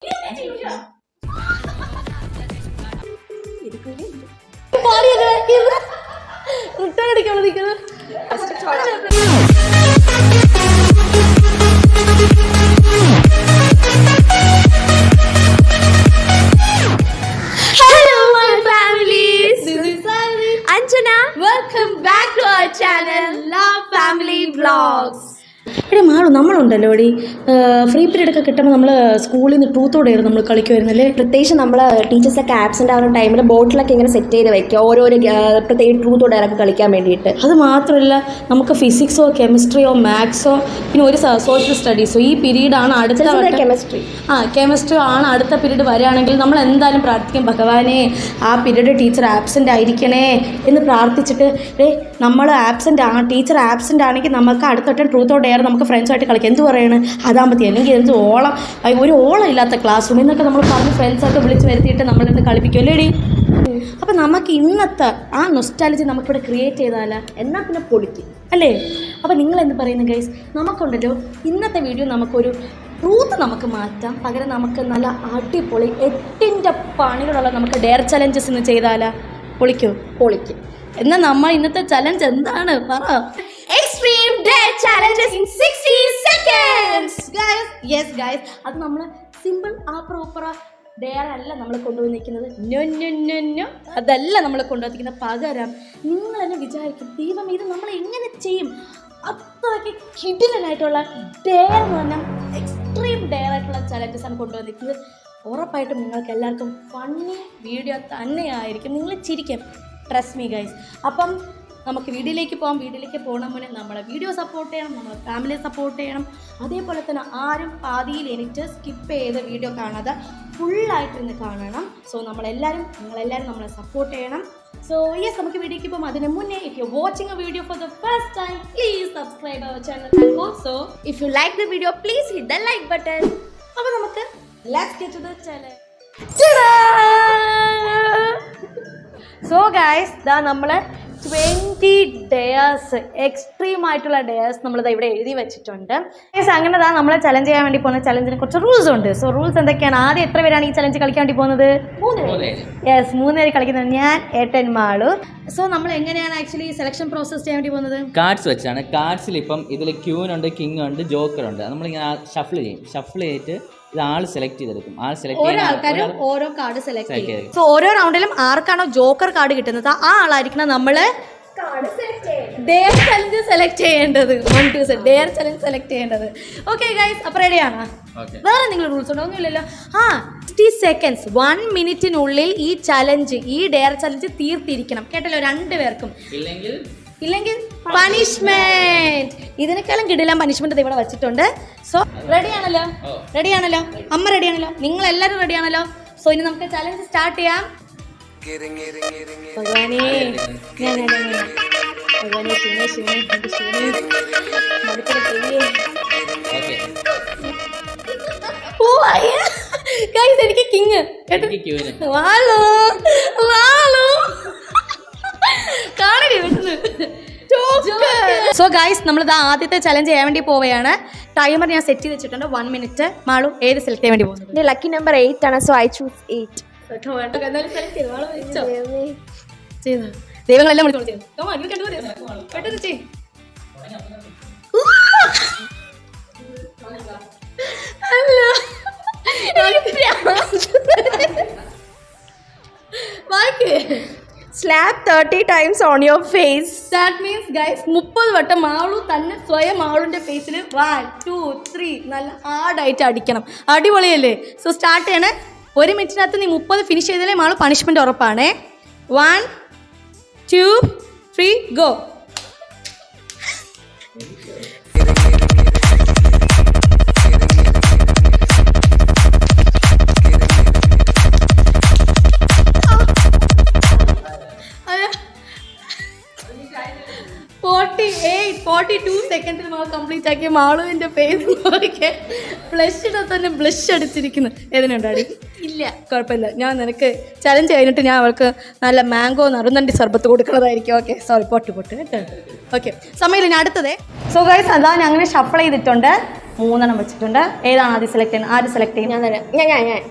Welcome back to our channel, Love Family Vlogs. എടി മാളു നമ്മളുണ്ടല്ലോ എടി free period ഒക്കെ കിട്ടുമ്പോൾ നമ്മൾ സ്കൂളിൽ നിന്ന് ട്രൂത്തോടെയായിരുന്നു നമ്മൾ കളിക്കുമായിരുന്നല്ലേ. പ്രത്യേകിച്ച് നമ്മൾ ടീച്ചേഴ്സൊക്കെ ആബ്സെൻ്റ് ആവുന്ന ടൈമിൽ ബോട്ടിലൊക്കെ ഇങ്ങനെ സെറ്റ് ചെയ്ത് വെക്കുക ഓരോരോ പ്രത്യേകിച്ച് ട്രൂത്തോടെയൊക്കെ കളിക്കാൻ വേണ്ടിയിട്ട്. അത് മാത്രമല്ല നമുക്ക് ഫിസിക്സോ കെമിസ്ട്രിയോ മാത്സോ പിന്നെ ഒരു സോഷ്യൽ സ്റ്റഡീസോ ഈ പീരീഡാണ് അടുത്ത കെമിസ്ട്രി ആണ് അടുത്ത പീരീഡ് വരികയാണെങ്കിൽ നമ്മൾ എന്തായാലും പ്രാർത്ഥിക്കും, ഭഗവാനെ ആ പീരീഡ് ടീച്ചർ ആബ്സെൻ്റ് ആയിരിക്കണേ എന്ന് പ്രാർത്ഥിച്ചിട്ട് നമ്മൾ ടീച്ചർ ആബ്സെൻ്റ് ആണെങ്കിൽ നമുക്ക് അടുത്ത ട്രൂത്തോടെ നമുക്ക് ഫ്രണ്ട്സുമായിട്ട് കളിക്കാം. എന്ത് പറയാണ് അതാകുമ്പത്തി അല്ലെങ്കിൽ എന്ത് ഓളം ഒരു ഓളം ഇല്ലാത്ത ക്ലാസ് റൂം എന്നൊക്കെ നമ്മൾ പറഞ്ഞ് ഫ്രണ്ട്സൊക്കെ വിളിച്ച് വരുത്തിയിട്ട് നമ്മളിന്ന് കളിപ്പിക്കുമല്ലേ ഡി. അപ്പം നമുക്ക് ഇന്നത്തെ ആ നൊസ്റ്റാലജി നമുക്കിവിടെ ക്രിയേറ്റ് ചെയ്താലോ, എന്നാൽ പിന്നെ പൊളിക്കും അല്ലേ. അപ്പം നിങ്ങളെന്ത് പറയുന്നു ഗൈസ്, നമുക്കുണ്ടല്ലോ ഇന്നത്തെ വീഡിയോ നമുക്കൊരു ട്രൂത്ത് നമുക്ക് മാറ്റാം, പകരം നമുക്ക് നല്ല അടിപൊളി 8ൻ്റെ പണികളുള്ള നമുക്ക് ഡെയർ ചലഞ്ചസ് ഇന്ന് ചെയ്താലോ. പൊളിക്കും. എന്നാൽ നമ്മൾ ഇന്നത്തെ ചലഞ്ച് എന്താണ് പറ. Extreme Dare Challenges in 60 seconds. Yes guys, അത് നമ്മൾ സിമ്പിൾ ആ പ്രോപ്പർ ഡെയർ അല്ല നമ്മൾ കൊണ്ടുവന്നിരിക്കുന്നത്. നോ അതല്ല നമ്മൾ കൊണ്ടുവന്നിരിക്കുന്നത്. പകരം നിങ്ങൾ തന്നെ വിചാരിക്കും, ദൈവം ഇത് നമ്മൾ എങ്ങനെ ചെയ്യും, അത്രയ്ക്ക് കിടിലനായിട്ടുള്ള ഡെയർ എന്ന് പറഞ്ഞാൽ എക്സ്ട്രീം ഡെയർ ആയിട്ടുള്ള ചലഞ്ചസ് ആണ് കൊണ്ടുവന്നിരിക്കുന്നത്. ഉറപ്പായിട്ടും നിങ്ങൾക്ക് എല്ലാവർക്കും ഫണ്ണി വീഡിയോ തന്നെയായിരിക്കും, നിങ്ങൾ ചിരിക്കും, ട്രസ്റ്റ് മീ ഗൈസ്. അപ്പം നമുക്ക് വീഡിയോയിലേക്ക് പോകണം മുന്നേ നമ്മളെ വീഡിയോ സപ്പോർട്ട് ചെയ്യണം, നമ്മളെ ഫാമിലിയെ സപ്പോർട്ട് ചെയ്യണം. അതേപോലെ തന്നെ ആരും പാതിയിൽ എനിക്ക് സ്കിപ്പ് ചെയ്ത് വീഡിയോ കാണാതെ ഫുള്ളായിട്ടിരുന്ന് കാണണം. സോ നിങ്ങളെല്ലാവരും നമ്മളെ സപ്പോർട്ട് ചെയ്യണം. സോ യെസ്, നമുക്ക് വീഡിയോയ്ക്ക് പോകും. അതിന് മുന്നേ if you watching a video for the first time please subscribe our channel and also if you like the video please hit the like button. അപ്പോൾ നമുക്ക് let's get to the challenge. So guys, നമ്മൾ 20 ഡേഴ്സ് extreme ആയിട്ടുള്ള ഡേഴ്സ് നമ്മളിത് ഇവിടെ എഴുതി വെച്ചിട്ടുണ്ട്. അങ്ങനെ നമ്മൾ ചലഞ്ച് ചെയ്യാൻ വേണ്ടി പോകുന്ന ചലഞ്ചിന് കുറച്ച് റൂൾസ് ഉണ്ട്. സോ റൂൾസ് എന്തൊക്കെയാണ്? ആദ്യം എത്ര പേരാണ് ഈ ചലഞ്ച് കളിക്കാൻ വേണ്ടി പോകുന്നത്? 3 പേര് കളിക്കുന്നത്. ഞാൻ, ഏട്ടൻ, മാളു. സോ നമ്മൾ എങ്ങനെയാണ് ആക്ച്വലി സെലക്ഷൻ പ്രോസസ് ചെയ്യാൻ വേണ്ടി പോകുന്നത്? കാർഡ്സ് വെച്ചാണ്. കാർഡ്സിൽ ഇപ്പം ഇതിൽ ക്യൂനുണ്ട്, കിങ് ഉണ്ട്, ജോക്കർ ഉണ്ട്. നമ്മളിങ്ങനെ ഷഫിൾ ചെയ്തിട്ട് ഇത് ആൾ സെലക്ട് ചെയ്തെടുക്കും. ഓരോ ആൾക്കാരും ഓരോ കാർഡ് സെലക്ട് ചെയ്യും. സോ ഓരോ റൗണ്ടിലും ആർക്കാണോ ജോക്കർ കാർഡ് കിട്ടുന്നത് ആ ആളായിരിക്കണം നമ്മള് ഡെയർ ചലഞ്ച് സെലക്ട് ചെയ്യേണ്ടത്. ഡെയർ ചലഞ്ച് സെലക്ട് ചെയ്യേണ്ടത്. ഓക്കെ ഗൈസ്, അപ്പോൾ റെഡിയാണോ? വേറെ നിങ്ങൾ റൂൾസ് ഉണ്ടോ? ഒന്നുമില്ലല്ലോ. 60 സെക്കൻഡ്സ് 1 മിനിറ്റിനുള്ളിൽ ഈ ഡെയർ ചലഞ്ച് തീർത്തിരിക്കണം. കേട്ടല്ലോ, 2 പേർക്കും. ഇല്ലെങ്കിൽ പണിഷ്മെന്റ്. ഇതിനേക്കാളും കിടിലൻ പണിഷ്മെന്റ് ഇവിടെ വെച്ചിട്ടുണ്ട്. സോ റെഡിയാണല്ലോ? അമ്മ റെഡിയാണല്ലോ? നിങ്ങൾ എല്ലാവരും റെഡിയാണല്ലോ? സോ ഇനി നമുക്ക് ചലഞ്ച് സ്റ്റാർട്ട് ചെയ്യാം. ഭഗവാനേ, എനിക്ക് കിങ് സോ ഗൈസ്, നമ്മളിത് ആദ്യത്തെ ചലഞ്ച് ചെയ്യാൻ വേണ്ടി പോവുകയാണ്. ടൈമർ ഞാൻ സെറ്റ് ചെയ്ത് വെച്ചിട്ടുണ്ട് 1 മിനിറ്റ്. മാളു ഏത് സെലക്ട് ചെയ്യാൻ വേണ്ടി പോകുന്നത്? എൻ്റെ ലക്കി നമ്പർ 8 ആണ്. So I choose 8. ദൈവങ്ങളെല്ലാം പെട്ടെന്ന് ചെയ്യും. Slap 30 times on your face. That means guys 30 വട്ടം മാളു തന്നെ സ്വയം മാളുവിൻ്റെ ഫേസിൽ 1 2 3 നല്ല ഹാർഡായിട്ട് അടിക്കണം. അടിപൊളിയല്ലേ? സോ സ്റ്റാർട്ട് ചെയ്യണേ. 1 മിനിറ്റിനകത്ത് നീ 30 ഫിനിഷ് ചെയ്താലേ മാളു പണിഷ്മെൻറ്റ് ഉറപ്പാണേ. 1 2 3 ഗോ. സെക്കൻഡിൽ മാളു കംപ്ലീറ്റ് ആക്കിയ മാളുവിൻ്റെ ഫേസ് നോക്കിയ ബ്ലഷിടെ തന്നെ ബ്ലഷ് അടിച്ചിരിക്കുന്നു. ഏതിനുണ്ടാടി? ഇല്ല, കുഴപ്പമില്ല. ഞാൻ നിനക്ക് ചലഞ്ച് കഴിഞ്ഞിട്ട് ഞാൻ അവൾക്ക് നല്ല മാംഗോ നറുന്നണ്ടി സർബത്ത് കൊടുക്കുന്നതായിരിക്കും. ഓക്കെ, സോറി, പൊട്ട് കേട്ടോ. ഓക്കെ, സമയം ഞാൻ അടുത്തതേ. സോ ഗൈസ്, അതാ ഞാൻ അങ്ങനെ ഷഫിൾ ചെയ്തിട്ടുണ്ട്. 3 വെച്ചിട്ടുണ്ട്. ഏതാണ് ആദ്യം സെലക്ട് ചെയ്യുന്നത്? ആര് സെലക്ട് ചെയ്യും? ഞാൻ തരാം. ഞാൻ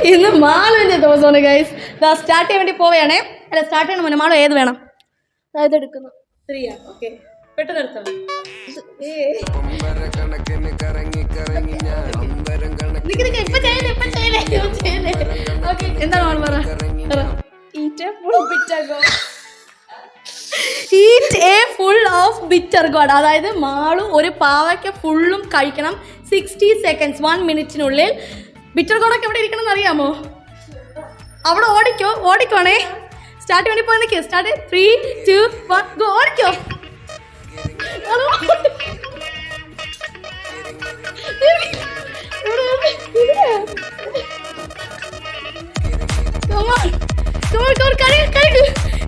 ഇന്ന് മാളുവിന്റെ ദിവസമാണ് ഗൈസ്. സ്റ്റാർട്ട് ചെയ്യാൻ വേണ്ടി പോവുകയാണേ. അല്ല, സ്റ്റാർട്ട് ചെയ്യണം മുന്നേ മാളു ഏത് വേണം? അതായത് എടുക്കുന്നു 3. ഓക്കെ, പെട്ടെന്ന് എടുത്തോ. എന്താണ് മാളു പറ? Eat A full of bitter God. അതായത് മാളു ഒരു പാവയ്ക്ക ഫുള്ളും കഴിക്കണം 60 സെക്കൻഡ്സ്, 1 മിനിറ്റിനുള്ളിൽ. ബിറ്റർ ഗോഡൊക്കെ എവിടെ ഇരിക്കണം എന്ന് അറിയാമോ? അവിടെ ഓടിക്കോണേ. സ്റ്റാർട്ട് വേണ്ടി പോയി നിൽക്കുക. Start 3, 2, 1 go. ഓടിക്കോ.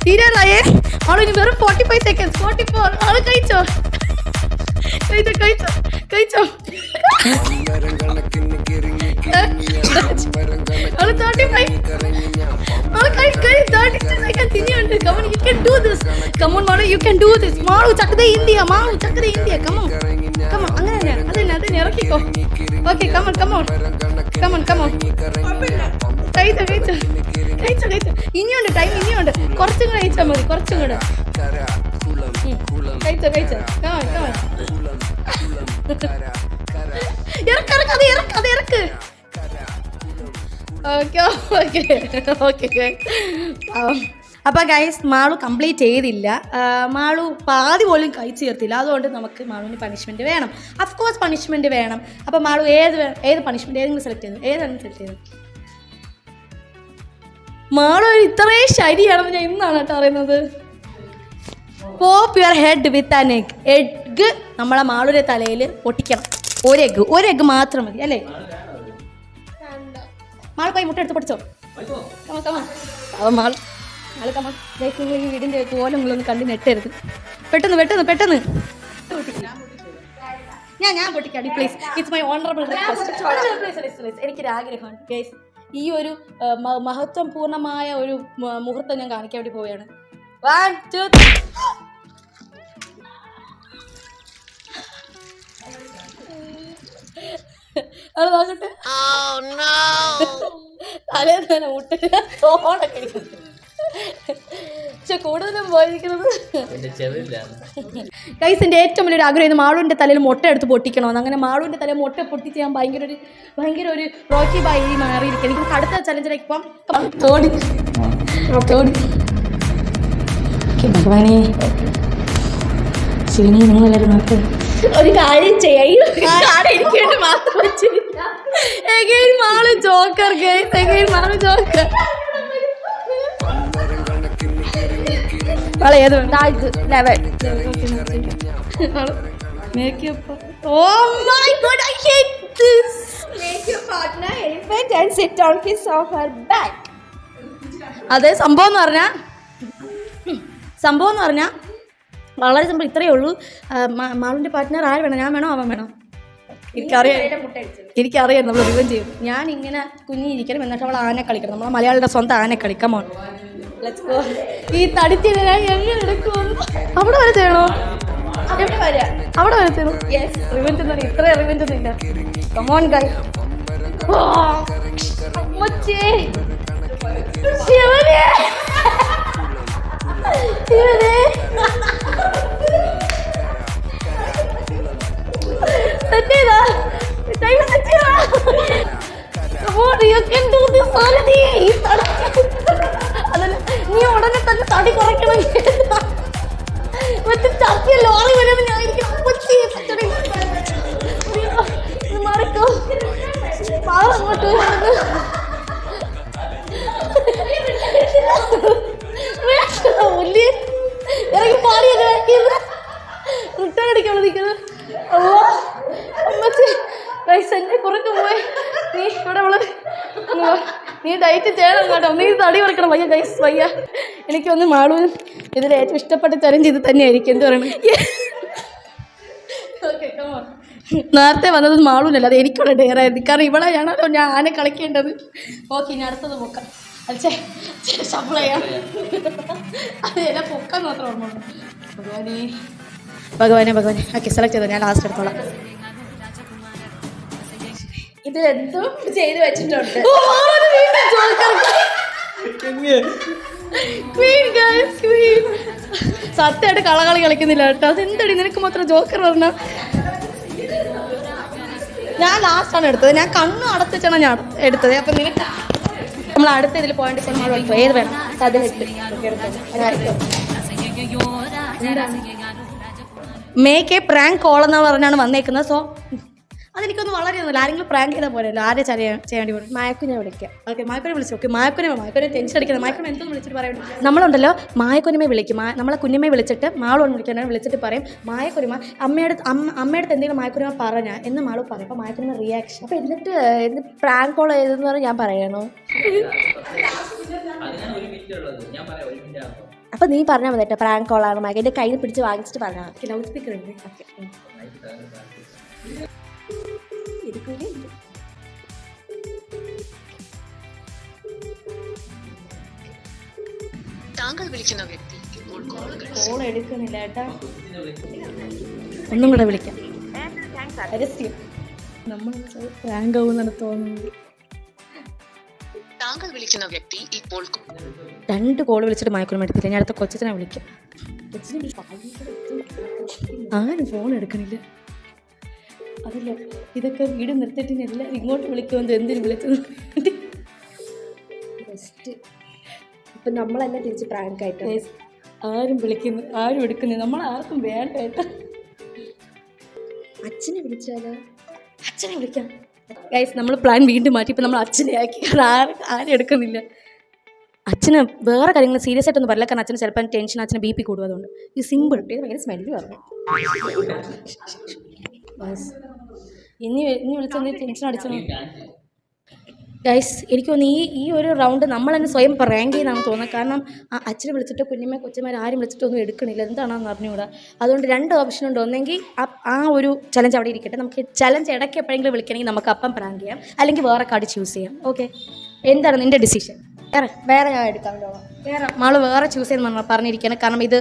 തീരാറായേ ആളു. ഇനി വെറും 45 സെക്കൻഡ്സ്. 44. ആള് കഴിച്ചോ? ആള് 35. ആള് 32 സെക്കൻഡ്സ് ഇനിയുണ്ട്. Come on, you can do this. Come on Malu, you can do this. Malu ചക്കത ഇന്ത്യ. കമോൺ. അങ്ങനെ തന്നെ അതിനെ ഇറക്കിക്കോ. Okay, come on. കഴിച്ചോ. ഇനിയുണ്ട് ടൈം, ഇനിയുണ്ട്. കുറച്ചും കൂടെ കഴിച്ചാൽ മതി. കഴിച്ചോ. ഇറക്ക്. ഓക്കെ. അപ്പോൾ ഗൈസ്, മാളു കംപ്ലീറ്റ് ചെയ്തില്ല. മാളു പാതി പോലും കഴിച്ചു ചേർത്തില്ല. അതുകൊണ്ട് നമുക്ക് മാളുവിന് പണിഷ്മെൻറ്റ് വേണം. അഫ്കോഴ്സ് പണിഷ്മെൻറ്റ് വേണം. അപ്പോൾ മാളു ഏത് പണിഷ്മെൻറ്റ് ഏതെങ്കിലും സെലക്ട് ചെയ്തു? ഏതാണ് സെലക്ട് ചെയ്തത്? മാളു ഇത്രയും ശരിയാണെന്ന് ഞാൻ ഇന്നാണ് കേട്ടോ അറിയുന്നത്. Pop your head with an egg. Egg നമ്മളെ മാളുടെ തലയിൽ പൊട്ടിക്കണം. ഒരു എഗ്ഗ് മാത്രം മതി അല്ലേ? മാളു പോയി മുട്ട എടുത്ത് പൊട്ടിച്ചോ. മാള് ഈ വീടിൻ്റെ പോലെ നിങ്ങളൊന്ന് കണ്ടി നെട്ടരുത്. പെട്ടെന്ന് ഞാൻ പൊട്ടിക്കാടി please. It's my honourable request. എനിക്കൊരു ആഗ്രഹമാണ് ഗൈസ്. ഈ ഒരു മഹത്വം പൂർണ്ണമായ ഒരു മുഹൂർത്തം ഞാൻ കാണിക്കാൻ വേണ്ടി പോവുകയാണ്. 1, 2, 3. അത് നോക്കട്ടെ. തലേന്ന് മുട്ടൊക്കെ പക്ഷെ കൂടുതലും പോയിരിക്കുന്നത് ഗൈസിൻ്റെ ഏറ്റവും വലിയൊരു ആഗ്രഹം മാളുവിൻ്റെ തലയിൽ മുട്ട എടുത്ത് പൊട്ടിക്കണമെന്ന്. അങ്ങനെ മാളുവിൻ്റെ തലയിൽ മുട്ട പൊട്ടിച്ച് ഞാൻ ഭയങ്കര ഒരു റോക്കി ബായി മാറിയിരിക്കും. എനിക്ക് അടുത്ത ചലഞ്ചിലേക്ക് ഇപ്പം തോടി ഭഗവാനെ ശിവനെ നിങ്ങളെല്ലാവരും നോക്ക്. ഒരു കാര്യം ചെയ്യാൻ മാത്രം വെച്ചിരിക്കാം. Malu joker guys. Malu joker. ഏത് makeup. Oh my god, I hate this. Make your partner elephant and sit on his or her back. അതെ, സംഭവം എന്ന് പറഞ്ഞാൽ വളരെ സിമ്പിൾ. ഇത്രയേ ഉള്ളൂ. മാളുവിൻ്റെ പാർട്ട്ണർ ആര് വേണം? ഞാൻ വേണോ അവൻ വേണോ? എനിക്കറിയാം നമ്മൾ റിവൻ ചെയ്യും. ഞാൻ ഇങ്ങനെ കുഞ്ഞിരിക്കണം, എന്നിട്ട് അവൾ ആനെ കളിക്കണം. നമ്മളെ മലയാളിയുടെ സ്വന്തം ആനെ കളിക്കാം. മോൺ ലെറ്റ്സ് ഗോ. ഈ തടിച്ച് എങ്ങനെ എടുക്കും? അവിടെ വരെ ചെയ്യണോ? അവിടെ വരെ ചെയ്യണോ? റിവെഞ്ച് ഒന്നും ഇത്ര റിവെഞ്ച് ഒന്നും ഇല്ല. Come on guys. നീ ഉടനെ തന്നെ തടി കുറയ്ക്കണം. മറ്റേ ചർച്ച ലോറി വരുമെന്ന് ഞാൻ മറക്കോ. പാവം അങ്ങോട്ട് വെയിറ്റ് ചെയ്യണം കേട്ടോ. നീ തടി കുറക്കണം വയ്യ ഗൈസ് വയ്യ. എനിക്കൊന്ന് മാളുവിന് ഇതിൽ ഏറ്റവും ഇഷ്ടപ്പെട്ട ചലഞ്ച് ഇത് തന്നെയായിരിക്കും. എന്ത് പറയണം? നേരത്തെ വന്നത് മാളൂനല്ല, അത് എനിക്കുള്ള ഡെയറായിരുന്നു. കാരണം ഇവളെയാണല്ലോ ഞാൻ ആനെ കളിക്കേണ്ടത്. ഓക്കെ, ഇനി അടുത്തത് പൊക്കാം. അച്ഛേ ശമ്പളയാ അത് എന്നെ പൊക്കാൻ മാത്രം ഓർമ്മ. ഭഗവാനെ ഓക്കെ, സെലക്ട് ചെയ്തോ, ഞാൻ ലാസ്റ്റ് എടുത്തോളാം. ഇത് എന്തോ ചെയ്ത് വെച്ചിട്ടുണ്ട്. സത്യമായിട്ട് കളകളി കളിക്കുന്നില്ല കേട്ടോ. അതെന്തടി നിനക്ക് മാത്രം ജോക്കർ പറഞ്ഞ? ഞാൻ ലാസ്റ്റാണ് എടുത്തത്. ഞാൻ കണ്ണു അടച്ചിട്ടാണ് ഞാൻ എടുത്തത്. അപ്പം നിനക്ക് നമ്മൾ അടുത്ത ഇതിൽ പോയിന്റ് സിനിമ ഏത് വേണം? മേക്ക് എ പ്രാങ്ക് കോൾ എന്ന് പറഞ്ഞാണ് വന്നേക്കുന്നത്. സോ അതെനിക്കൊന്നും വളരെ ഒന്നുമില്ല. ആരെങ്കിലും പ്രാങ്ക് ചെയ്താൽ പോലെയല്ലോ. ആരെ ചെയ്യേണ്ടി പോലും മായക്കുനെ വിളിക്കാം. ഓക്കെ, മായക്കുനെ വിളിച്ചു. ഓക്കെ, മായക്കുനെ ടെൻഷൻ അടിക്കുന്നത്. മായക്കുനെ എന്തൊന്നും വിളിച്ചിട്ട് പറയും. നമ്മളുണ്ടല്ലോ മായക്കുനിമയെ വിളിക്കും. നമ്മളെ കുഞ്ഞമ്മയെ വിളിച്ചിട്ട് മാളോട് വിളിക്കാനാണ് വിളിച്ചിട്ട് പറയും മായക്കുനിമ അമ്മയുടെ എന്തെങ്കിലും മായക്കുനിമ പറഞ്ഞാൽ എന്ന് മാളു പറയും. അപ്പോൾ മായക്കുനിമ റിയാക്ഷൻ. അപ്പോൾ എന്നിട്ട് പ്രാങ്ക് കോൾ ചെയ്തെന്ന് പറഞ്ഞാൽ ഞാൻ പറയണോ? അപ്പോൾ നീ പറഞ്ഞാൽ മതി കേട്ടോ, പ്രാങ്ക് കോളാണ് മായക്ക്. എൻ്റെ കയ്യിൽ പിടിച്ച് വാങ്ങിച്ചിട്ട് പറഞ്ഞാൽ മതി. ലൗഡ് സ്പീക്കർ ഉണ്ട്. ഓക്കെ, താങ്കൾ വിളിക്കുന്ന വ്യക്തി ഇപ്പോൾ കോൾ എടുക്കുന്നില്ല ഏട്ടാ. ഒന്നും കൂടെ വിളിക്കാം. നമ്മൾ പ്രാങ്ക് ആവുന്നാണ് തോന്നുന്നത്. താങ്കൾ വിളിക്കുന്ന വ്യക്തി ഇപ്പോൾ 2 കോൾ വിളിച്ചിട്ട് മയക്കൊന്നും എടുത്തില്ല. ഞാൻ അടുത്ത കൊച്ചിനെ വിളിക്കാം. ആരും ഫോൺ എടുക്കണില്ല. അതല്ല, ഇതൊക്കെ വീട് നിർത്തിയിട്ട് എല്ലാവരും ഇങ്ങോട്ട് വിളിക്കുമെന്ന് എന്തിനു വിളിച്ചത്? ബെസ്റ്റ്. ഇപ്പം നമ്മളെന്നെ തിരിച്ച് പ്രാങ്ക് ആയിട്ട് ആരും വിളിക്കുന്നു, ആരും എടുക്കുന്നു. നമ്മൾ ആർക്കും വേണ്ട കേട്ടോ. അച്ഛനെ വിളിച്ചാലോ? അച്ഛനെ വിളിക്കാം ഗൈസ്. നമ്മൾ പ്ലാൻ വീണ്ടും മാറ്റി. ഇപ്പം നമ്മൾ അച്ഛനെ ആക്കി. ആരും എടുക്കുന്നില്ല. അച്ഛന് വേറെ കാര്യങ്ങൾ സീരിയസ് ആയിട്ടൊന്നും പറയില്ല. കാരണം അച്ഛന് ചിലപ്പോൾ ടെൻഷൻ, അച്ഛന് BP കൂടും. അതുകൊണ്ട് ഈ സിമ്പിൾ ഭയങ്കര സ്മെല്ല് പറഞ്ഞു. ഇനി വിളിച്ചെന്ത് ടെൻഷൻ അടിച്ചു ഗൈസ്. എനിക്ക് തോന്നുന്നു ഈ ഒരു റൗണ്ട് നമ്മൾ തന്നെ സ്വയം പ്രാങ്ക് ചെയ്താണെന്ന് തോന്നുന്നത്. കാരണം അച്ഛനെ വിളിച്ചിട്ട് കുഞ്ഞമ്മ കൊച്ചന്മാർ ആരും വിളിച്ചിട്ടൊന്നും എടുക്കണില്ല. എന്താണെന്ന് അറിഞ്ഞുകൂടാ. അതുകൊണ്ട് 2 ഓപ്ഷൻ ഉണ്ട്. ഒന്നെങ്കിൽ ആ ഒരു ചലഞ്ച് അവിടെ ഇരിക്കട്ടെ. നമുക്ക് ചലഞ്ച് ഇടയ്ക്ക് എപ്പോഴെങ്കിലും വിളിക്കണമെങ്കിൽ നമുക്ക് അപ്പം പ്രാങ്ക് ചെയ്യാം, അല്ലെങ്കിൽ വേറെ കാർഡ് ചൂസ് ചെയ്യാം. ഓക്കെ, എന്താണ് നിൻ്റെ ഡിസിഷൻ? വേറെ ഞാൻ എടുക്കാൻ വേറെ മാള് വേറെ ചൂസ് ചെയ്യുന്ന പറഞ്ഞിരിക്കുകയാണ്. കാരണം ഇത്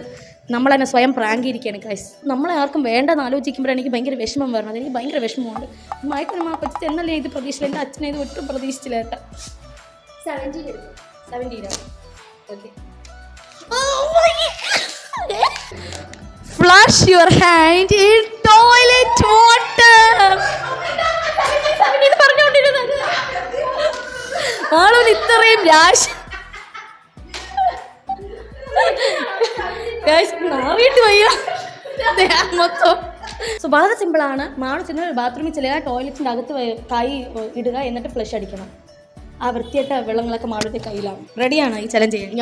നമ്മൾ തന്നെ സ്വയം പ്രാങ്ക് ഇരിക്കുകയാണ് ഗൈസ്. നമ്മളെ ആർക്കും വേണ്ടെന്ന് ആലോചിക്കുമ്പോഴാണ് എനിക്ക് ഭയങ്കര വിഷമം വരുന്നത്. എനിക്ക് ഭയങ്കര വിഷമമുണ്ട്. മയക്കുനിമ കൊച്ചിട്ട് എന്നല്ലേ ഇത് പ്രതീക്ഷിച്ചില്ല. എൻ്റെ അച്ഛനെ ഇത് ഒട്ടും പ്രതീക്ഷിച്ചില്ല ഏട്ടാ. 17 okay. Flush your hand in toilet water. പറഞ്ഞുകൊണ്ടിരുന്നത് ആളൊരു ഇത്രയും രാശി മാറിയിട്ട് വയ്യ മൊത്തം. സോ വളരെ സിമ്പിളാണ്. മാളു ചെന്ന് ബാത്റൂമിൽ ചെല്ലുക, ടോയ്ലറ്റിൻ്റെ അകത്ത് കൈ ഇടുക, എന്നിട്ട് ഫ്ലഷ് അടിക്കണം. ആ വൃത്തിയായിട്ട വെള്ളങ്ങളൊക്കെ മാളുടെ കയ്യിലാണ്. റെഡിയാണ് ഈ ചലഞ്ച് ചെയ്യാൻ?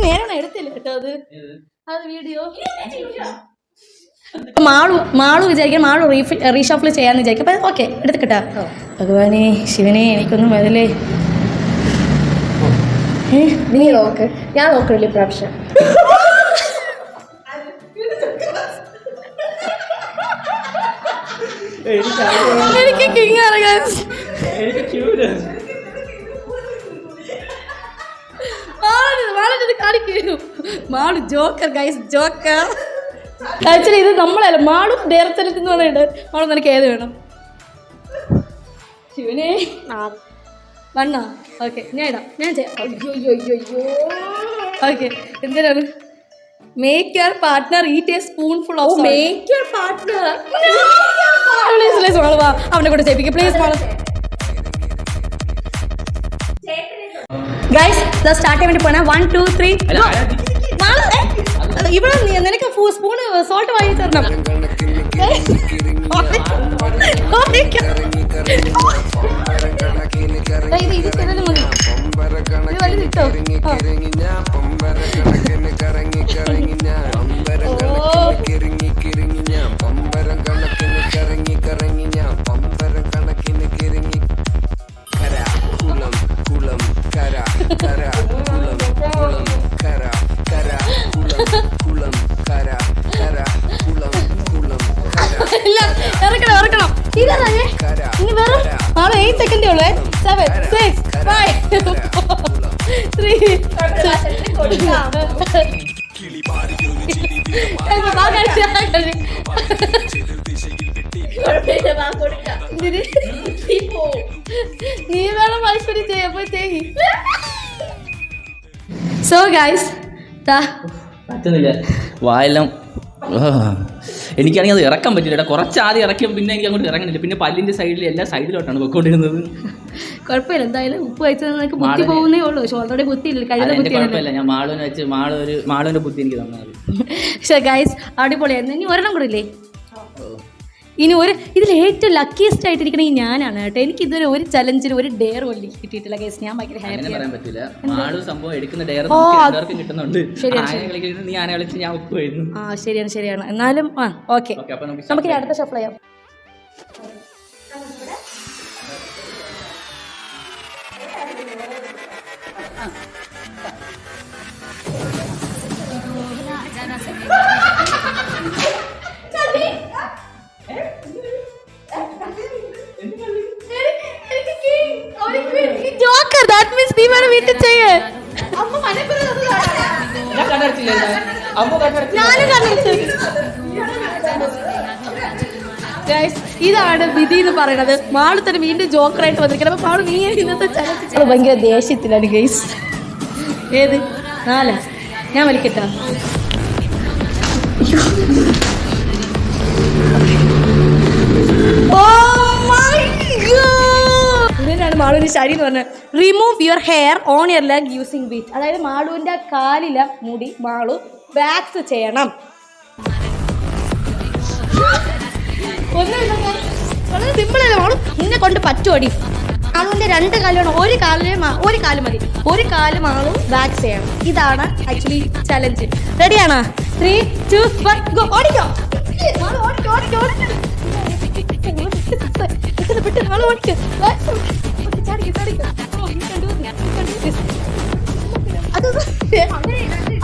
നേരെ എടുത്തില്ല കേട്ടോ അത് വീഡിയോ. മാളു വിചാരിക്കാൻ മാളു റീഷഫിൾ ചെയ്യാന്ന് വിചാരിക്കും. അപ്പം ഓക്കെ, എടുത്തിട്ടാ. ഭഗവാനെ ശിവനെ, എനിക്കൊന്നും വരല്ലേ. നീ നോക്ക്, ഞാൻ നോക്കണില്ല ഇപ്രാവശ്യം. എനിക്ക് കിങ് ഇറങ്ങാൻ കാണിക്കുന്നു. Malu joker guys, Joker. Actually ഇത് നമ്മളല്ല, മാളു ഡയറക്ടറിൽ വന്നിട്ട്. മാളു നിനക്ക് ഏത് വേണം? ശിവനെ വണ്ണോ? ഓക്കെ, ഞാൻ ഇടാം. ഞാൻ ഓക്കെ. എന്തിനാണ്? Make your partner eat A spoon full of. Make your partner. അവനെ കൂടെ ചെയ്യിപ്പിക്കും പ്ലീസ്. മാളു ഗൈസ് സ്റ്റാർട്ട് ചെയ്യാൻ വേണ്ടി പോണ. 1 2 3 ഇവിടെ നിനക്ക് സ്പൂണ് സോൾട്ട് വാങ്ങി തരണം. ഇറക്കണം ഇനി വെറും 8 സെക്കൻഡേ ഉള്ളൂ. 7 6 5 4 3 നീ വേണം മത്സരം ചെയ്യുമ്പോഴത്തേക്ക്. സോ ഗൈസ് പറ്റുന്നില്ല, വായെല്ലാം എനിക്കാണെങ്കിൽ അത് ഇറക്കാൻ പറ്റില്ല. കുറച്ച് ആദ്യം ഇറക്കിയപ്പോൾ പിന്നെ എനിക്ക് അങ്ങോട്ട് ഇറങ്ങുന്നില്ല. പിന്നെ പല്ലിൻ്റെ സൈഡിൽ എല്ലാ സൈഡിലോട്ടാണ് പൊയ്ക്കൊണ്ടിരുന്നത്. കുഴപ്പമില്ല, എന്തായാലും ഉപ്പ് കഴിച്ചത് നിനക്ക് ബുദ്ധി പോകുന്നേ ഉള്ളൂ. ഷോൾഡറുടെ ബുദ്ധിയില്ല, കഴുത ബുദ്ധി. കുഴപ്പമില്ല, ഞാൻ മാളുവിനെ വെച്ച് മാളുവിൻ്റെ ബുദ്ധി എനിക്ക് തന്നത്. പക്ഷേ ഗൈസ് അടിപൊളിയായിരുന്നു. ഇനി ഒരെണ്ണം കൂടെ ഇല്ലേ? ഇനി ഇതിൽ ഏറ്റവും ലക്കിയസ്റ്റ് ആയിട്ടിരിക്കണ ഈ ഞാനാണ് കേട്ടോ. എനിക്ക് ഇതുവരെ ഒരു ചലഞ്ചിന് ഒരു ഡെയർ പോലും കിട്ടിയിട്ടില്ല ഗൈസ്. ഞാൻ ഭയങ്കര ഹാപ്പി. പറയാൻ പറ്റില്ല, മാളു സംഭവം എടുക്കുന്ന ഡെയർ കിട്ടുന്നുണ്ട്. നീ ആനെ കളിച്ച് ഞാൻ ഉപ്പ് വരുന്നു. ശരിയാണ്. എന്നാലും ഓക്കെ, നമുക്ക് അടുത്ത ഷഫിൾ ചെയ്യാം. ജോക്കർ, ദാറ്റ് മീൻസ് നീ വേണം വീട്ടിൽ ചെയ്യേ. ഇതാണ് വിധി എന്ന് പറയുന്നത്. മാളു തന്നെ വീണ്ടും ജോക്കറായിട്ട് വന്നിരിക്കണം. അപ്പൊ മാളു നീ ഇന്നത്തെ ചലച്ചിത്ര ഭയങ്കര ദേഷ്യത്തിലാണ് ഗൈസ്. ഏത് 4 ഞാൻ വലിക്കട്ടാ. ഇതിനാണ് മാളുവിന്റെ ശരി എന്ന് പറഞ്ഞത്. Remove your hair on your leg using beat. അതായത് മാളുവിന്റെ കാലിലെ മുടി മാളു വാക്സ് ചെയ്യണം. വളരെ സിമ്പിൾ അല്ലേ മാളു? നിന്നെ കൊണ്ട് പറ്റുമടി. മാളുവിന്റെ 2 കാലാണ്. ഒരു കാല് മതി. ഒരു കാല് മാളു വാക്സ് ചെയ്യണം. ഇതാണ് ആക്ച്വലി ചലഞ്ച്. റെഡിയാണോ? 3 2 1 ഗോ. ഓടിക്കോ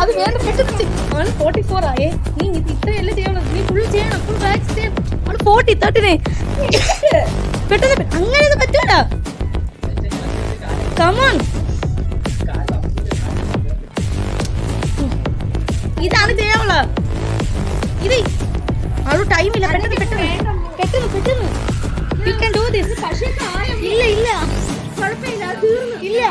അത് വേണ്ട. 44 ആയേ. നീ ഇത്രയല്ലേ ചെയ്യണം, നീ ഫുൾ ചെയ്യണം, ഫുൾ വാക്സ് ചെയ്യണം. 40 30 പെട്ടെന്ന്. അങ്ങനെയൊന്നും പറ്റൂല. കമോൺ, ഇതാണ് ചെയ്യാനുള്ള. ഇത് ആളു ടൈമില്ല. പെട്ടെന്ന് we can do this. ഇല്ല കുഴപ്പമില്ല, ഇല്ല.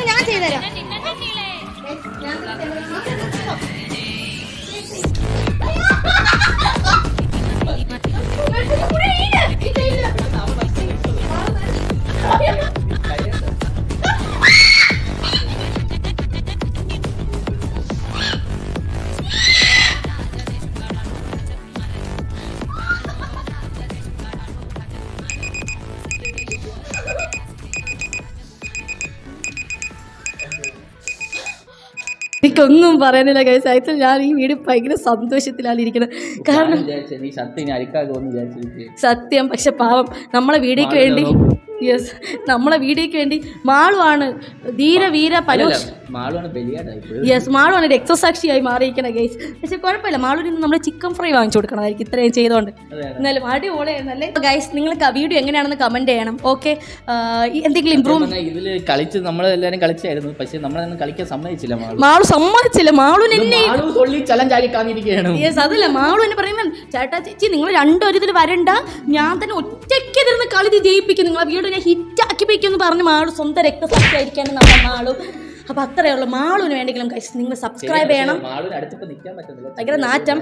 ഞാൻ ചെയ്തുതരാം. എനിക്കൊന്നും പറയാനില്ല ഗൈസ്. ആക്ച്വലി ഞാൻ ഈ വീഡിയോ ഭയങ്കര സന്തോഷത്തിലാണ് ഇരിക്കുന്നത്. കാരണം സത്യം, പക്ഷെ പാവം നമ്മളെ വീഡിയോക്ക് വേണ്ടി നമ്മളെ വീഡിയോക്ക് വേണ്ടി മാളുവാണ് ധീരവീര പരോക്ഷ. മാളുവാണ് രക്തസാക്ഷിയായി മാറിയിരിക്കണ ഗൈസ്. പക്ഷെ കുഴപ്പമില്ല, മാളുവിന് നമ്മൾ ചിക്കൻ ഫ്രൈ വാങ്ങിച്ചു കൊടുക്കണമായിരിക്കും ഇത്രയും ചെയ്തോണ്ട്. എന്നാലും അടിപൊളിയായിരുന്നല്ലേ ഗൈസ്. നിങ്ങൾക്ക് ആ വീഡിയോ എങ്ങനെയാണെന്ന് കമന്റ് ചെയ്യണം. ഓക്കെ, എന്തെങ്കിലും ഇമ്പ്രൂവ്മെന്റ്. ഇതിൽ കളിച്ച് നമ്മളെല്ലാരും കളിച്ചായിരുന്നു, പക്ഷെ നമ്മളൊന്നും കളിക്കാൻ സമ്മതിച്ചില്ല. മാളു സമ്മതിച്ചില്ല. മാളുവിന് അതല്ല, മാളു എന്നെ പറയുന്നത്, ചേട്ടാ ചേച്ചി നിങ്ങൾ രണ്ടുപേരും ഇതിൽ വരണ്ട, ഞാൻ തന്നെ ഒറ്റയ്ക്ക് ഇതിരുന്ന് കളി ജയിപ്പിക്കും, നിങ്ങളെ വീഡിയോ ഞാൻ ഹിറ്റാക്കി വെക്കുമെന്ന് പറഞ്ഞ് മാളു സ്വന്തം രക്തസാക്ഷിയായിരിക്കാണ് നമ്മുടെ മാളു. അപ്പൊ അത്രയേ ഉള്ളൂ. മാളുവിന് വേണ്ടെങ്കിലും ഗൈസ് നിങ്ങൾ സബ്സ്ക്രൈബ് ചെയ്യണം. ഭയങ്കര നാറ്റം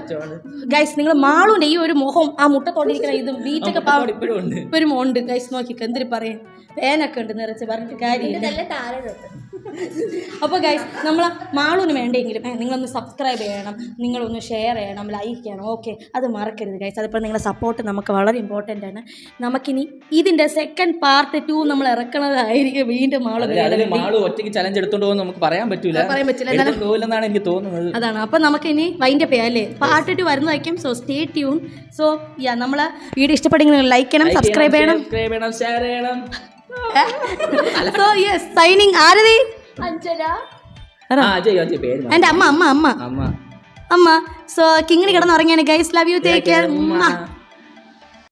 ഗൈസ്. നിങ്ങൾ മാളുവിന്റെ ഈ ഒരു മുഖം, ആ മുട്ടത്തോണ്ടിരിക്കുന്ന ഇതും ബീച്ചൊക്കെ ഇപ്പോഴും ഉണ്ട് ഗൈസ്. നോക്കിക്കോ എന്തിരി പറയാൻ. പേനൊക്കെ ഉണ്ട് നിറച്ച് പറഞ്ഞിട്ട് കാര്യമില്ല. അപ്പോൾ ഗൈസ് നമ്മൾ മാളൂന് വേണ്ടെങ്കിലും നിങ്ങളൊന്ന് സബ്സ്ക്രൈബ് ചെയ്യണം, നിങ്ങളൊന്ന് ഷെയർ ചെയ്യണം, ലൈക്ക് ചെയ്യണം. ഓക്കെ, അത് മറക്കരുത് ഗൈസ്. അതിപ്പോൾ നിങ്ങളുടെ സപ്പോർട്ട് നമുക്ക് വളരെ ഇമ്പോർട്ടൻ്റ് ആണ്. നമുക്കിനി ഇതിൻ്റെ സെക്കൻഡ് പാർട്ട് 2 നമ്മൾ ഇറക്കണതായിരിക്കും. വീണ്ടും മാളു ഒറ്റയ്ക്ക് ചലഞ്ച് എടുത്തോണ്ട് പോകുന്ന നമുക്ക് പറയാൻ പറ്റില്ല, പോകില്ലെന്നാണ് എനിക്ക് തോന്നുന്നത്. അതാണ്. അപ്പം നമുക്കിനി വൈൻഡപ്പ് ചെയ്യാം അല്ലേ? പാർട്ട് 2 വരുന്നതായിരിക്കും. So stay tune. സോ നമ്മളെ വീഡിയോ ഇഷ്ടപ്പെടുമെങ്കിൽ നിങ്ങൾ ലൈക്ക് ചെയ്യണം, സബ്സ്ക്രൈബ് ചെയ്യണം, ഷെയർ ചെയ്യണം. So yes, signing Arathi Anjana, എൻ്റെ അമ്മ. സോ കിങ്ങിണി കിടന്നുറങ്ങിയാണ് guys. Love you, take care.